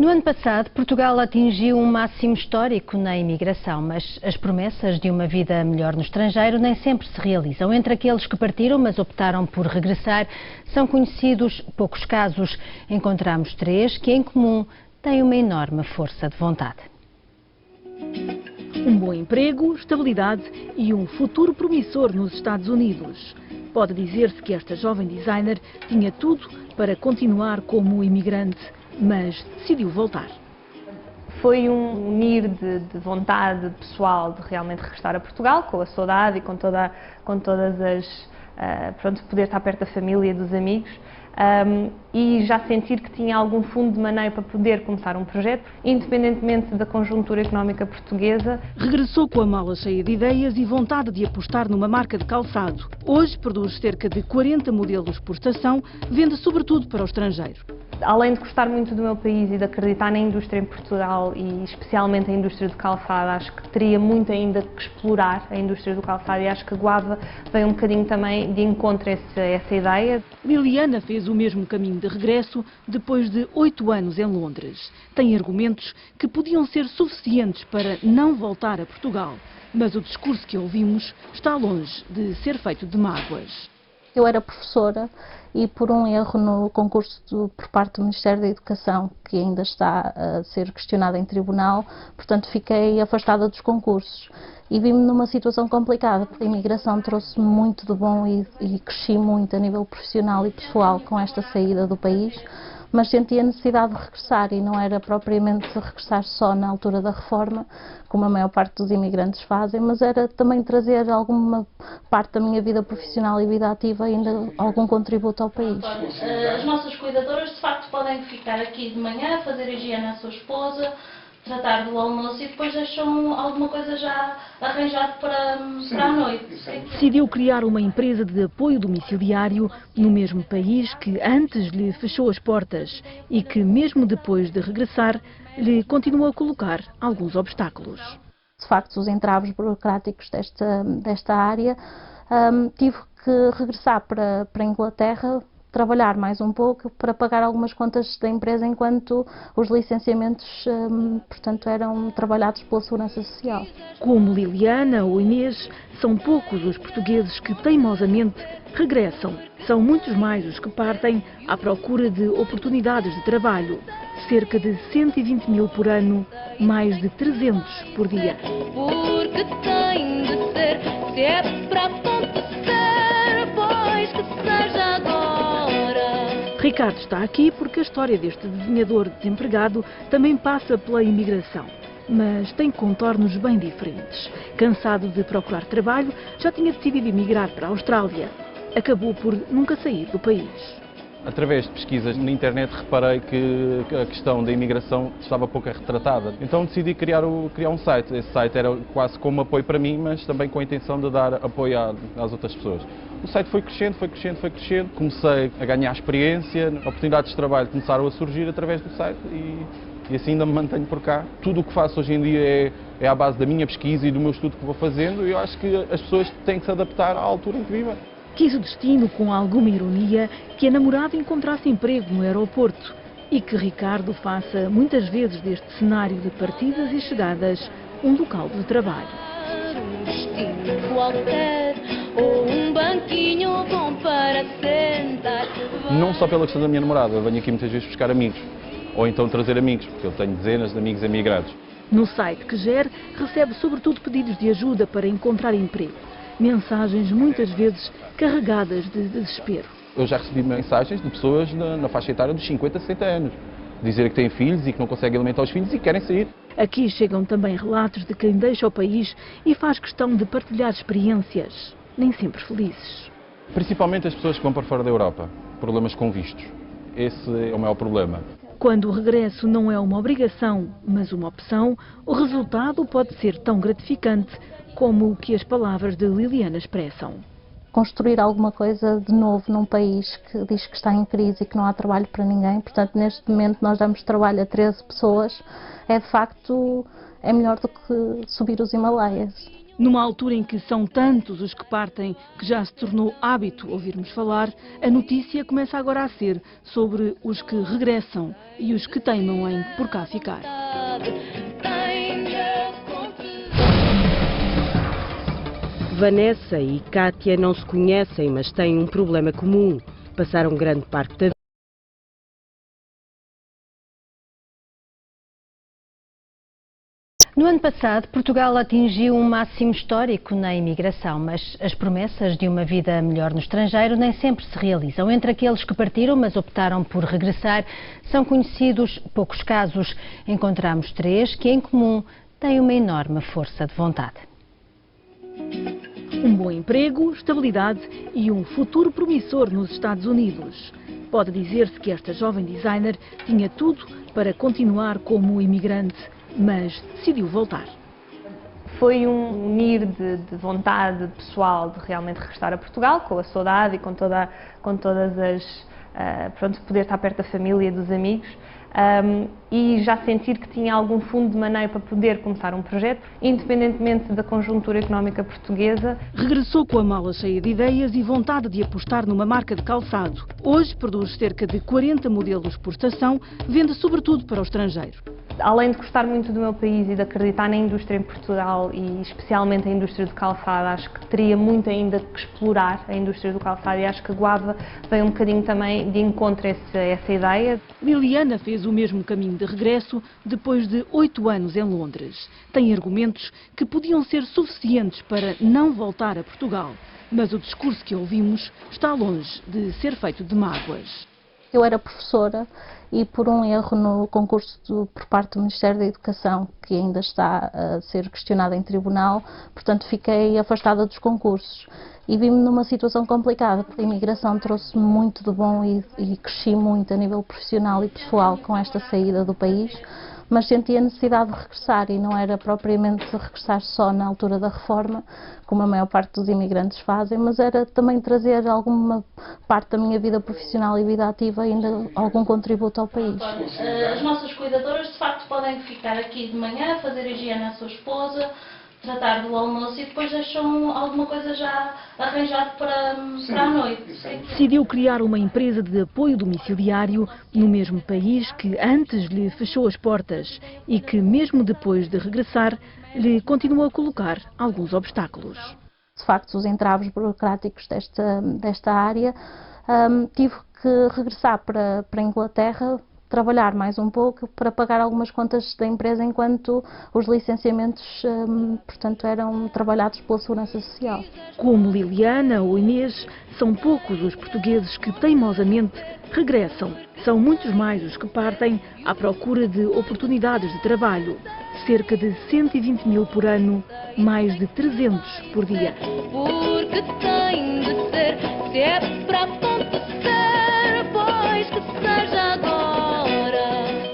No ano passado, Portugal atingiu um máximo histórico na imigração, mas as promessas de uma vida melhor no estrangeiro nem sempre se realizam. Entre aqueles que partiram, mas optaram por regressar, são conhecidos poucos casos. Encontramos 3 que, em comum, têm uma enorme força de vontade. Um bom emprego, estabilidade e um futuro promissor nos Estados Unidos. Pode dizer-se que esta jovem designer tinha tudo para continuar como imigrante, mas decidiu voltar. Foi um unir de vontade pessoal de realmente regressar a Portugal, com a saudade e com todas as... poder estar perto da família e dos amigos. E já sentir que tinha algum fundo de maneio para poder começar um projeto, independentemente da conjuntura económica portuguesa. Regressou com a mala cheia de ideias e vontade de apostar numa marca de calçado. Hoje produz cerca de 40 modelos por estação, vende sobretudo para o estrangeiro. Além de gostar muito do meu país e de acreditar na indústria em Portugal e especialmente a indústria do calçado, acho que teria muito ainda que explorar a indústria do calçado e acho que a Guava veio um bocadinho também de encontro a essa ideia. Liliana fez o mesmo caminho de regresso depois de 8 anos em Londres. Tem argumentos que podiam ser suficientes para não voltar a Portugal, mas o discurso que ouvimos está longe de ser feito de mágoas. Eu era professora e por um erro no concurso por parte do Ministério da Educação, que ainda está a ser questionado em tribunal, portanto fiquei afastada dos concursos e vi-me numa situação complicada. A imigração trouxe-me muito de bom e cresci muito a nível profissional e pessoal com esta saída do país, mas senti a necessidade de regressar e não era propriamente regressar só na altura da reforma, como a maior parte dos imigrantes fazem, mas era também trazer alguma parte da minha vida profissional e vida ativa e ainda algum contributo ao país. As nossas cuidadoras de facto podem ficar aqui de manhã, fazer higiene à sua esposa, tratar do almoço e depois deixam alguma coisa já arranjado para a noite. Decidiu criar uma empresa de apoio domiciliário no mesmo país que antes lhe fechou as portas e que, mesmo depois de regressar, lhe continua a colocar alguns obstáculos. De facto, os entraves burocráticos desta área, tive que regressar para a Inglaterra, trabalhar mais um pouco para pagar algumas contas da empresa enquanto os licenciamentos, portanto, eram trabalhados pela Segurança Social. Como Liliana ou Inês, são poucos os portugueses que teimosamente regressam. São muitos mais os que partem à procura de oportunidades de trabalho. Cerca de 120 mil por ano, mais de 300 por dia. Porque tem de ser, se é para acontecer, pois que seja agora. Ricardo está aqui porque a história deste desenhador desempregado também passa pela imigração, mas tem contornos bem diferentes. Cansado de procurar trabalho, já tinha decidido emigrar para a Austrália. Acabou por nunca sair do país. Através de pesquisas na internet reparei que a questão da imigração estava pouco retratada. Então decidi criar um site. Esse site era quase como apoio para mim, mas também com a intenção de dar apoio às outras pessoas. O site foi crescendo, foi crescendo, foi crescendo. Comecei a ganhar experiência, oportunidades de trabalho começaram a surgir através do site e assim ainda me mantenho por cá. Tudo o que faço hoje em dia é à base da minha pesquisa e do meu estudo que vou fazendo e eu acho que as pessoas têm que se adaptar à altura em que vivem. Quis o destino, com alguma ironia, que a namorada encontrasse emprego no aeroporto e que Ricardo faça muitas vezes deste cenário de partidas e chegadas um local de trabalho. Um destino qualquer ou um banquinho bom para sentar. Não só pela questão da minha namorada, eu venho aqui muitas vezes buscar amigos ou então trazer amigos, porque eu tenho dezenas de amigos emigrados. No site que gera, recebe sobretudo pedidos de ajuda para encontrar emprego. Mensagens muitas vezes carregadas de desespero. Eu já recebi mensagens de pessoas na faixa etária dos 50 a 60 anos, dizer que têm filhos e que não conseguem alimentar os filhos e querem sair. Aqui chegam também relatos de quem deixa o país e faz questão de partilhar experiências, nem sempre felizes. Principalmente as pessoas que vão para fora da Europa, problemas com vistos. Esse é o maior problema. Quando o regresso não é uma obrigação, mas uma opção, o resultado pode ser tão gratificante como o que as palavras de Liliana expressam. Construir alguma coisa de novo num país que diz que está em crise e que não há trabalho para ninguém, portanto neste momento nós damos trabalho a 13 pessoas, de facto é melhor do que subir os Himalaias. Numa altura em que são tantos os que partem que já se tornou hábito ouvirmos falar, a notícia começa agora a ser sobre os que regressam e os que teimam em por cá ficar. Vanessa e Kátia não se conhecem, mas têm um problema comum. Passaram grande parte da vida. No ano passado, Portugal atingiu um máximo histórico na imigração, mas as promessas de uma vida melhor no estrangeiro nem sempre se realizam. Entre aqueles que partiram, mas optaram por regressar, são conhecidos poucos casos. Encontramos 3 que, em comum, têm uma enorme força de vontade. Um bom emprego, estabilidade e um futuro promissor nos Estados Unidos. Pode dizer-se que esta jovem designer tinha tudo para continuar como imigrante, mas decidiu voltar. Foi um unir de vontade pessoal de realmente regressar a Portugal, com a saudade e com todas as... poder estar perto da família e dos amigos. E já sentir que tinha algum fundo de maneira para poder começar um projeto, independentemente da conjuntura económica portuguesa. Regressou com a mala cheia de ideias e vontade de apostar numa marca de calçado. Hoje produz cerca de 40 modelos por estação, vende sobretudo para o estrangeiro. Além de gostar muito do meu país e de acreditar na indústria em Portugal e especialmente a indústria do calçado, acho que teria muito ainda que explorar a indústria do calçado e acho que a Guava veio um bocadinho também de encontro a essa ideia. Liliana fez o mesmo caminho de regresso depois de 8 anos em Londres. Tem argumentos que podiam ser suficientes para não voltar a Portugal, mas o discurso que ouvimos está longe de ser feito de mágoas. Eu era professora e por um erro no concurso por parte do Ministério da Educação, que ainda está a ser questionado em tribunal, portanto fiquei afastada dos concursos e vi-me numa situação complicada. A imigração trouxe-me muito de bom e cresci muito a nível profissional e pessoal com esta saída do país, mas senti a necessidade de regressar e não era propriamente regressar só na altura da reforma, como a maior parte dos imigrantes fazem, mas era também trazer alguma parte da minha vida profissional e vida ativa e ainda algum contributo ao país. As nossas cuidadoras de facto podem ficar aqui de manhã, fazer higiene à sua esposa, tratar do almoço e depois deixam alguma coisa já arranjado para a noite. Decidiu criar uma empresa de apoio domiciliário no mesmo país que antes lhe fechou as portas e que, mesmo depois de regressar, lhe continuou a colocar alguns obstáculos. De facto, os entraves burocráticos desta área, tive que regressar para a Inglaterra, trabalhar mais um pouco para pagar algumas contas da empresa enquanto os licenciamentos, portanto, eram trabalhados pela Segurança Social. Como Liliana ou Inês, são poucos os portugueses que teimosamente regressam. São muitos mais os que partem à procura de oportunidades de trabalho. Cerca de 120 mil por ano, mais de 300 por dia. Porque tem de ser, se é para acontecer, pois que seja agora.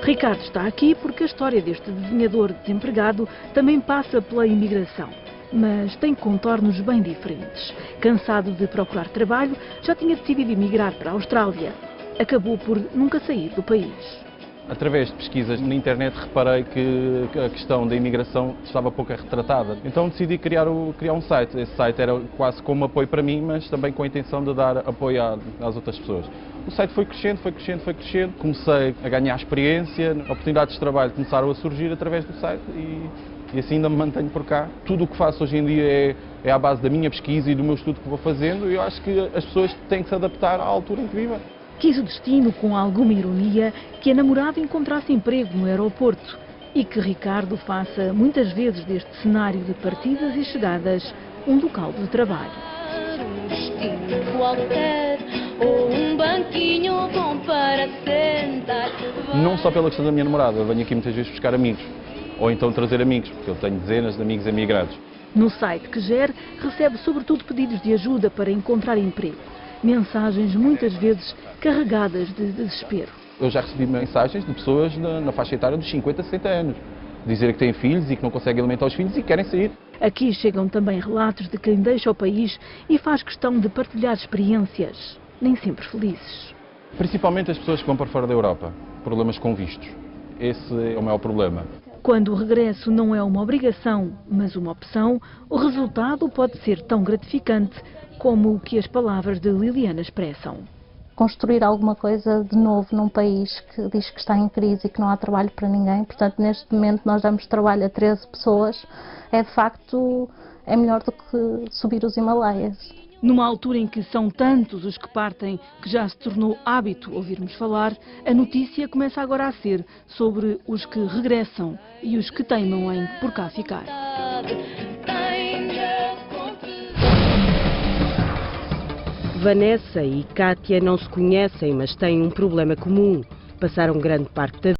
Ricardo está aqui porque a história deste desenhador desempregado também passa pela imigração, mas tem contornos bem diferentes. Cansado de procurar trabalho, já tinha decidido emigrar para a Austrália. Acabou por nunca sair do país. Através de pesquisas na internet reparei que a questão da imigração estava pouco retratada. Então decidi criar um site. Esse site era quase como apoio para mim, mas também com a intenção de dar apoio às outras pessoas. O site foi crescendo. Comecei a ganhar experiência, oportunidades de trabalho começaram a surgir através do site e assim ainda me mantenho por cá. Tudo o que faço hoje em dia é à base da minha pesquisa e do meu estudo que vou fazendo e eu acho que as pessoas têm que se adaptar à altura em que vivem. Quis o destino, com alguma ironia, que a namorada encontrasse emprego no aeroporto e que Ricardo faça muitas vezes deste cenário de partidas e chegadas um local de trabalho. Um destino qualquer ou um banquinho bom para sentar. Não só pela questão da minha namorada, eu venho aqui muitas vezes buscar amigos ou então trazer amigos, porque eu tenho dezenas de amigos emigrados. No site que gera, recebe sobretudo pedidos de ajuda para encontrar emprego. Mensagens muitas vezes carregadas de desespero. Eu já recebi mensagens de pessoas na faixa etária dos 50 a 60 anos, dizer que têm filhos e que não conseguem alimentar os filhos e querem sair. Aqui chegam também relatos de quem deixa o país e faz questão de partilhar experiências, nem sempre felizes. Principalmente as pessoas que vão para fora da Europa, problemas com vistos. Esse é o maior problema. Quando o regresso não é uma obrigação, mas uma opção, o resultado pode ser tão gratificante como o que as palavras de Liliana expressam. Construir alguma coisa de novo num país que diz que está em crise e que não há trabalho para ninguém. Portanto, neste momento nós damos trabalho a 13 pessoas. De facto, é melhor do que subir os Himalaias. Numa altura em que são tantos os que partem que já se tornou hábito ouvirmos falar, a notícia começa agora a ser sobre os que regressam e os que teimam em por cá ficar. Vanessa e Kátia não se conhecem, mas têm um problema comum. Passaram grande parte da